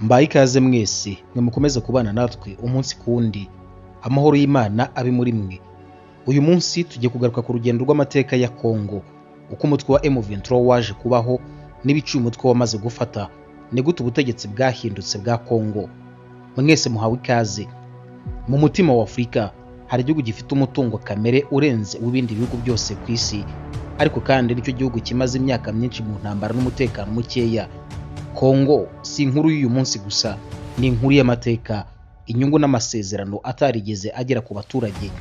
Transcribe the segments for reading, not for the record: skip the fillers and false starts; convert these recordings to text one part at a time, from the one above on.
Mbaye ikaze mwese mwe mukomeze kubana natwe umunsi kundi. Amahoro y'Imana abe muri mwe. Uyu munsi tugiye kugaruka ku rugendo rw'amateka ya Kongo, uko umutwe wa M23 waje kubaho n'ibicuye umutwe wamaze gufata, ni gute ubutegetsi bwahindutse bwa Kongo. Mwese muhawe ikaze. Mu mutima wa Afurika hari igihugu gifite umutungo kamere urenze w'ibindi bihugu byose ku isi, ariko kandi nicyo gihugu kimaze imyaka myinshi mu ntambara n'umutekano mukeya. Kongo si inkuru y'uyu munsi gusa, ni inkuru y'amateka, inyungu n'amasezerano atarigeze agera ku baturage.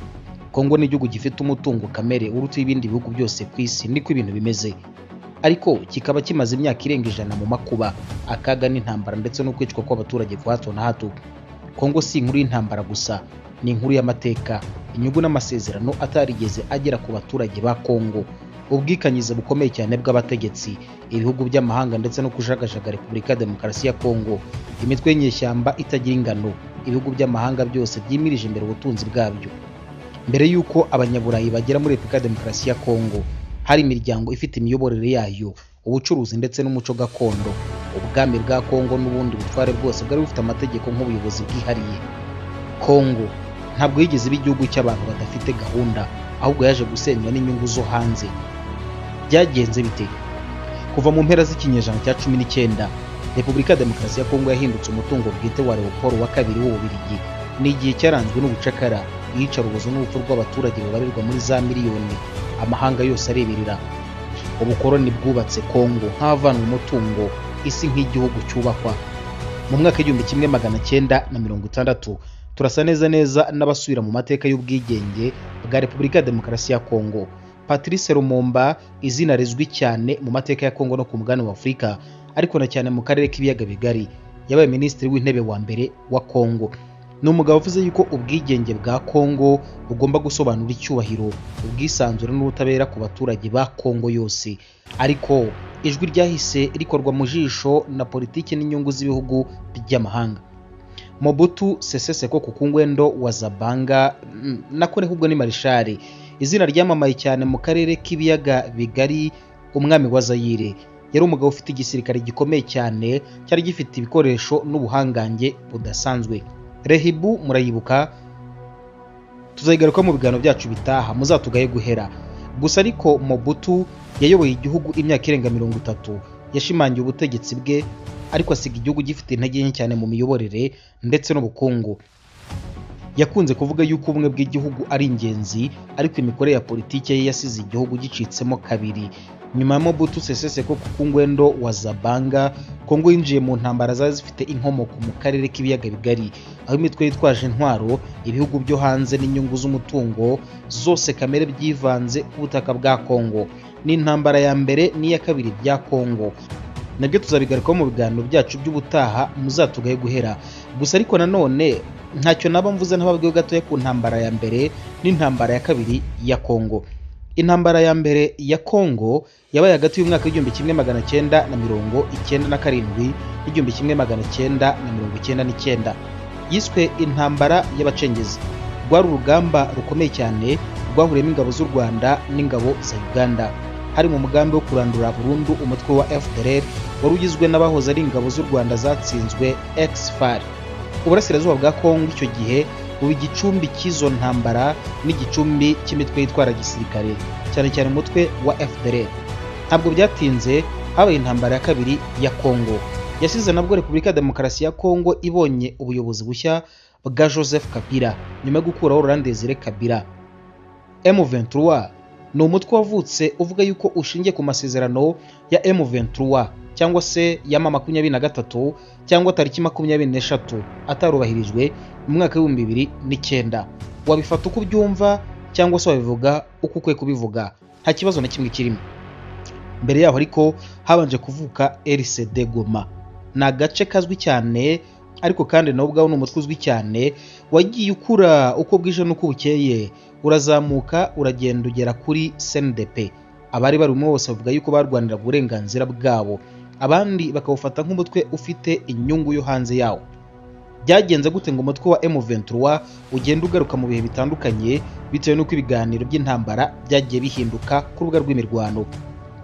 Kongo ni igihugu gifite umutungo kamere uruta ibindi bihugu byose ku isi, niko ibintu bimeze, ariko kikaba kimaze imyaka irenga 100 mu makuba, akaga n'intambara ndetse no kwicwa kw'abaturage kwa hato na hato. Kongo si inkuru y'intambara gusa, ni inkuru y'amateka, inyungu n'amasezerano atarigeze agera ku baturage ba Kongo. Ubwikanyize bukomeye cyane bw'abategetsi, ibihugu by'amahanga ndetse no kujagajaga Repubulika ya Demokarasi ya Kongo, imitwe y'inyeshyamba itagira ingano, ibihugu by'amahanga byose byimirije imbere ubutunzi bwabyo. Mbere y'uko abanyaburayi bagera muri Repubulika ya Demokarasi ya Kongo, hari imiryango ifite imiyoborere yayo, ubucuruzi ndetse n'umuco gakondo. Ubwami bwa Kongo n'ubundi butware bwose bwari bufite amategeko nk'ubuyobozi bwihariye. Kongo ntabwo yigeze iba igihugu cy'abantu badafite gahunda, ahubwo yaje gusenywa n'inyungu zo hanze. Byagenze bite? Kuva mu mpera z'ikinyejana cya 19, Repubulika ya Demokarasi ya Kongo yahindutse umutungo bwite wa Leopold wa kabiri w'Ububiligi. Ni igihe cyaranzwe n'ubucakara, iyicarubozo n'urupfu rw'abaturage babarirwa muri za miliyoni, amahanga yose areberera. Ubukoroni bwubatse Kongo nk'avanwe umutungo, isi nk'igihugu cyubakwa. Mu mwaka w'1960 turasa neza n'abasubira mu mateka y'ubwigenge bwa Repubulika ya Demokarasi ya Kongo. Patrice Lumumba, izina rizwi cyane mu mateka ya Kongo no ku mugabane wa Afurika, ariko na cyane mu karere k'ibiyaga bigari, yabaye minisitiri w'intebe wa mbere wa Kongo. Ni umugabo uvuze yuko ubwigenge bwa Kongo bugomba gusobanura icyubahiro, ubwisanzure n'ubutabera ku baturage ba Kongo yose, ariko ijwi ryahise rikorwa mu jisho na politiki n'inyungu z'ibihugu by'amahanga. Mobutu Sese Seko Kukungwendo wa Zabanga, nakore ahubwo ni Marshal, izina ryamamaye cyane mu karere k'ibiyaga bigari, umwami wa Zaire. Yari umugabo ufite igisirikare gikomeye cyane, cyari gifite ibikoresho n'ubuhangange budasanzwe. Rehibu murayibuka, tuzayigaruka mu biganiro byacu bitaha, muzatugaye guhera. Gusa ariko Mobutu yayoboye igihugu imyaka irenga 30, yashimangiye ubutegetsi bwe, ariko asiga igihugu gifite intege nke cyane mu miyoborere ndetse n'ubukungu. Yakunze kuvuga yuko ubumwe bw'igihugu ari ingenzi, ariko imikorere ya politiki ye yasize igihugu gicitsemo kabiri. Nyuma ya Mobutu Sese Seko Kukungwendo wa Zabanga, Kongo yinjiye mu ntambara zari zifite inkomoko mu karere k'ibiyaga bigari, aho imitwe yitwaje intwaro, ibihugu byo hanze n'inyungu z'umutungo zose kamere byivanze ku butaka bwa Kongo. Ni intambara ya mbere n'iya kabiri bya Kongo, nabyo tuzabigarukaho mu biganiro byacu by'ubutaha, muzatugaye guhera. Gusa ariko nanone ntacyo naba mvuze ntababwiye gatoya ku ntambara ya mbere n'intambara ya kabiri ya Kongo. Intambara ya mbere ya Kongo yabaye hagati y'umwaka w'1997 n'1999, yiswe intambara y'abacengezi. Rwari urugamba rukomeye cyane rwahuriyemo ingabo z'u Rwanda n'ingabo za Uganda. Hari mu mugambi wo kurandura burundu umutwe wa FDLR wari ugizwe n'abahoze ari ingabo z'u Rwanda zatsinzwe ex-FAR. Uburasirazuba bwa Kongo icyo gihe buba igicumbi cy'izo ntambara n'igicumbi cy'imitwe yitwara gisirikare, cyane cyane umutwe wa FDLR. Ntabwo byatinze habaye intambara ya kabiri ya Kongo, yasize nabwo Repubulika ya Demokarasi ya Kongo ibonye ubuyobozi bushya bwa Joseph Kabila nyuma yo gukuraho Laurent Désiré Kabila. M23 ni umutwe wavutse uvuga yuko ushingiye ku masezerano ya M23 cyangwa se ya M23 cyangwa tariki 23 atarubahirijwe mu mwaka w'2009. Wabifata uko ubyumva cyangwa se wabivuga uko ukwiye kubivuga, nta kibazo na kimwe kirimo. Mbere yaho ariko habanje kuvuka RCD Goma, ni agace kazwi cyane, ariko kandi nawo ubwawo ni umutwe uzwi cyane, wagiye ukura uko bwije n'uko bukeye, urazamuka uragenda ugera kuri CNDP. Abari barimo bose bavuga yuko barwanira uburenganzira bwabo, abandi bakawufata nk'umutwe ufite inyungu yo hanze yawo. Byagenze gute ngo umutwe wa M23 ugenda ugaruka mu bihe bitandukanye bitewe n'uko ibiganiro by'intambara byagiye bihinduka ku rubuga rw'imirwano?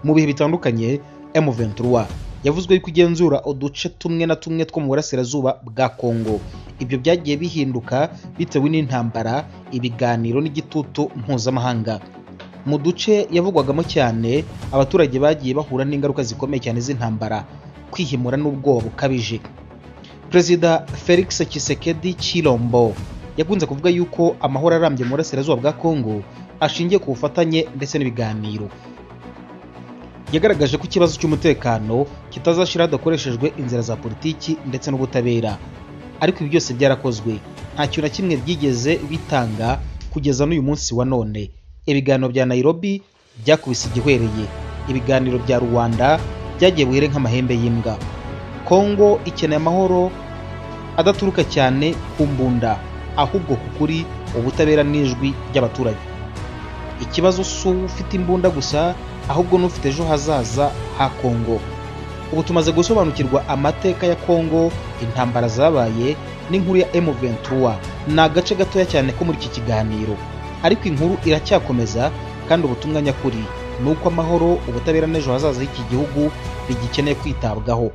Mu bihe bitandukanye M23 yavuzwe yuko igenzura uduce tumwe na tumwe two mu burasirazuba bwa Kongo. Ibyo byagiye bihinduka bitewe n'intambara, ibiganiro n'igitutu mpuzamahanga. Mu duce yavugwagamo cyane, abaturage bagiye bahura n'ingaruka zikomeye cyane z'intambara, kwihimura n'ubwoba bukabije. Perezida Felix Tshisekedi Tshilombo yakunze kuvuga yuko amahoro arambye mu burasirazuba bwa Kongo ashingiye ku bufatanye ndetse n'ibiganiro. Yagaragaje ko ikibazo cy'umutekano kitazashira hadakoreshejwe inzira za politiki ndetse n'ubutabera. Ariko ibi byose byarakozwe, nta kintu na kimwe byigeze bitanga kugeza n'uyu munsi wa none. Ibiganiro bya Nairobi byakubise igihwereye, ibiganiro bya Rwanda byagiye buhere nk'amahembe y'imbwa. Kongo ikeneye amahoro adaturuka cyane ku mbunda, ahubwo kukuri ubutabera n'ijwi ry'abaturage. Ikibazo si ufite imbunda gusa, ahubwo n'ufite ejo hazaza ha Kongo. Ubu tumaze gusobanukirwa amateka ya Kongo, intambara zabaye n'inkuru ya M23. Ni agace gatoya cyane ko muri iki kiganiro, ariko inkuru iracyakomeza, kandi ubutumwa nyakuri ni uko amahoro, ubutabera n'ejo hazaza h'iki gihugu bigikeneye kwitabwaho.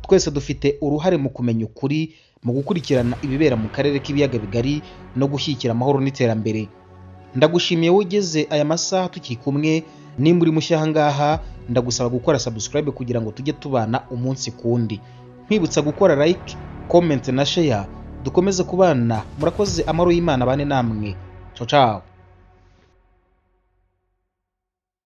Twese dufite uruhare mu kumenya ukuri, mu gukurikirana ibibera mu karere k'ibiyaga bigari no gushyigikira amahoro n'iterambere. Ndagushimiye wugeze aya masaha tukiri kumwe. Nimba uri mushya aha ngaha, ndagusaba gukora subscribe kugira ngo tujye tubana umunsi kundi. Nkwibutsa gukora like, comment na share, dukomeze kubana. Murakoze, amahoro y'Imana bane namwe. Ciao ciao.